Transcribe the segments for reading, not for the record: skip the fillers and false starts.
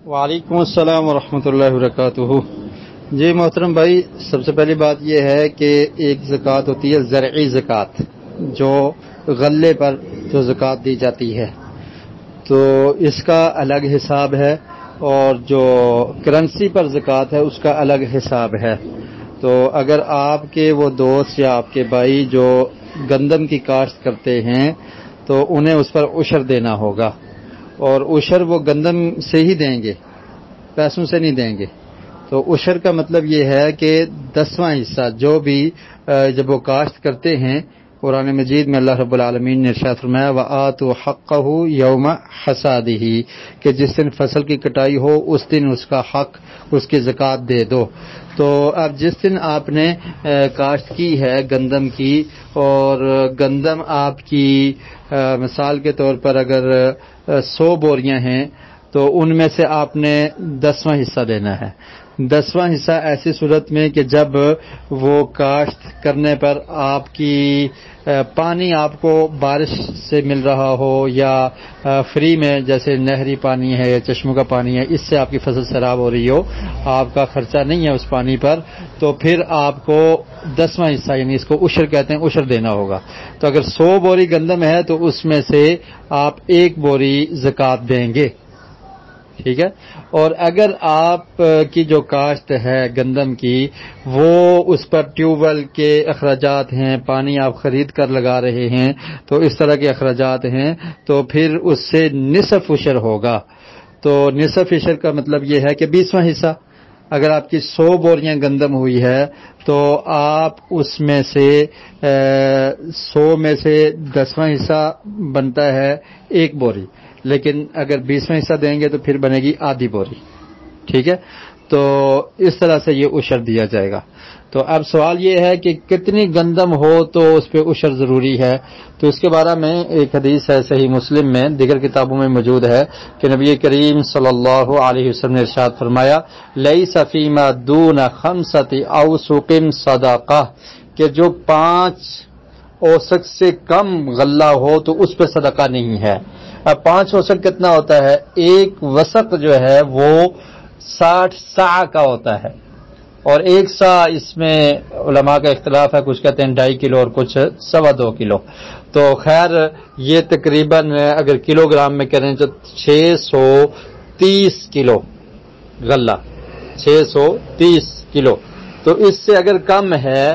وعلیکم السلام ورحمۃ اللہ وبرکاتہ۔ جی محترم بھائی، سب سے پہلی بات یہ ہے کہ ایک زکوٰۃ ہوتی ہے زرعی زکوٰۃ، جو غلے پر جو زکوٰۃ دی جاتی ہے، تو اس کا الگ حساب ہے، اور جو کرنسی پر زکوٰۃ ہے اس کا الگ حساب ہے۔ تو اگر آپ کے وہ دوست یا آپ کے بھائی جو گندم کی کاشت کرتے ہیں تو انہیں اس پر عشر دینا ہوگا، اور عشر وہ گندم سے ہی دیں گے، پیسوں سے نہیں دیں گے۔ تو عشر کا مطلب یہ ہے کہ 10واں حصہ جو بھی جب وہ کاشت کرتے ہیں، قرآن مجید میں اللہ رب العالمین نے ارشاد فرمایا وَآتُوا حَقَّهُ يَوْمَ حَصَادِهِ کہ جس دن فصل کی کٹائی ہو اس دن اس کا حق، اس کی زکوٰۃ دے دو۔ تو اب جس دن آپ نے کاشت کی ہے گندم کی، اور گندم آپ کی مثال کے طور پر اگر 100 بوریاں ہیں تو ان میں سے آپ نے 10واں حصہ دینا ہے۔ 10واں حصہ ایسی صورت میں کہ جب وہ کاشت کرنے پر آپ کی پانی آپ کو بارش سے مل رہا ہو، یا فری میں جیسے نہری پانی ہے یا چشموں کا پانی ہے، اس سے آپ کی فصل سیراب ہو رہی ہو، آپ کا خرچہ نہیں ہے اس پانی پر، تو پھر آپ کو 10واں حصہ یعنی اس کو عشر کہتے ہیں، عشر دینا ہوگا۔ تو اگر 100 بوری گندم ہے تو اس میں سے آپ 1 بوری زکوٰۃ دیں گے، ٹھیک ہے۔ اور اگر آپ کی جو کاشت ہے گندم کی، وہ اس پر ٹیوب ویل کے اخراجات ہیں، پانی آپ خرید کر لگا رہے ہیں، تو اس طرح کے اخراجات ہیں، تو پھر اس سے نصف عشر ہوگا۔ تو نصف عشر کا مطلب یہ ہے کہ 20واں حصہ۔ اگر آپ کی 100 بوریاں گندم ہوئی ہے تو آپ اس میں سے 100 میں سے 10واں حصہ بنتا ہے 1 بوری، لیکن اگر 20واں حصہ دیں گے تو پھر بنے گی آدھی بوری، ٹھیک ہے۔ تو اس طرح سے یہ عشر دیا جائے گا۔ تو اب سوال یہ ہے کہ کتنی گندم ہو تو اس پہ عشر ضروری ہے؟ تو اس کے بارے میں ایک حدیث ہے صحیح مسلم میں، دیگر کتابوں میں موجود ہے کہ نبی کریم صلی اللہ علیہ وسلم نے ارشاد فرمایا لیس فیما دون 5 اوسق صدقہ کہ جو 5 اوسق سے کم غلہ ہو تو اس پہ صدقہ نہیں ہے۔ اب 5 اوسق کتنا ہوتا ہے؟ ایک وسق جو ہے وہ 60 صاع کا ہوتا ہے، اور 1 صاع اس میں علماء کا اختلاف ہے، کچھ کہتے ہیں 2.5 کلو اور کچھ 2.25 کلو۔ تو خیر یہ تقریباً اگر کلو گرام میں کریں تو 630 کلو غلہ، 630 کلو۔ تو اس سے اگر کم ہے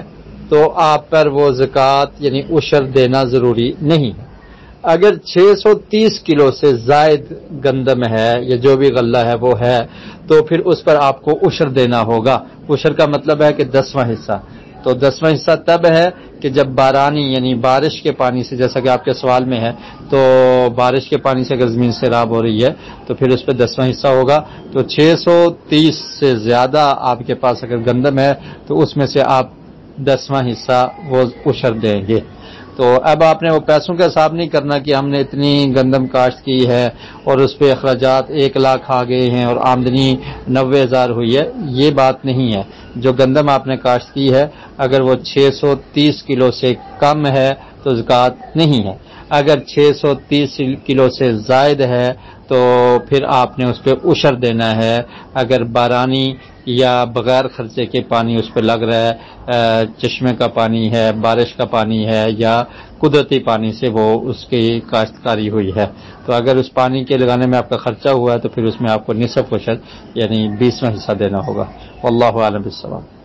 تو آپ پر وہ زکوٰۃ یعنی عشر دینا ضروری نہیں ہے۔ اگر 630 کلو سے زائد گندم ہے یا جو بھی غلہ ہے وہ ہے تو پھر اس پر آپ کو عشر دینا ہوگا۔ عشر کا مطلب ہے کہ 10واں حصہ۔ تو 10واں حصہ تب ہے کہ جب بارانی یعنی بارش کے پانی سے، جیسا کہ آپ کے سوال میں ہے، تو بارش کے پانی سے اگر زمین سیراب ہو رہی ہے تو پھر اس پہ 10واں حصہ ہوگا۔ تو 630 سے زیادہ آپ کے پاس اگر گندم ہے تو اس میں سے آپ 10واں حصہ وہ عشر دیں گے۔ تو اب آپ نے وہ پیسوں کا حساب نہیں کرنا کہ ہم نے اتنی گندم کاشت کی ہے اور اس پہ اخراجات 1 لاکھ آ گئے ہیں اور آمدنی 90,000 ہوئی ہے، یہ بات نہیں ہے۔ جو گندم آپ نے کاشت کی ہے اگر وہ 630 کلو سے کم ہے تو زکوٰۃ نہیں ہے، اگر 630 کلو سے زائد ہے تو پھر آپ نے اس پہ عشر دینا ہے۔ اگر بارانی یا بغیر خرچے کے پانی اس پہ لگ رہا ہے، چشمے کا پانی ہے، بارش کا پانی ہے، یا قدرتی پانی سے وہ اس کی کاشتکاری ہوئی ہے، تو اگر اس پانی کے لگانے میں آپ کا خرچہ ہوا ہے تو پھر اس میں آپ کو نصف عشر یعنی 20واں حصہ دینا ہوگا۔ واللہ اعلم بالصواب۔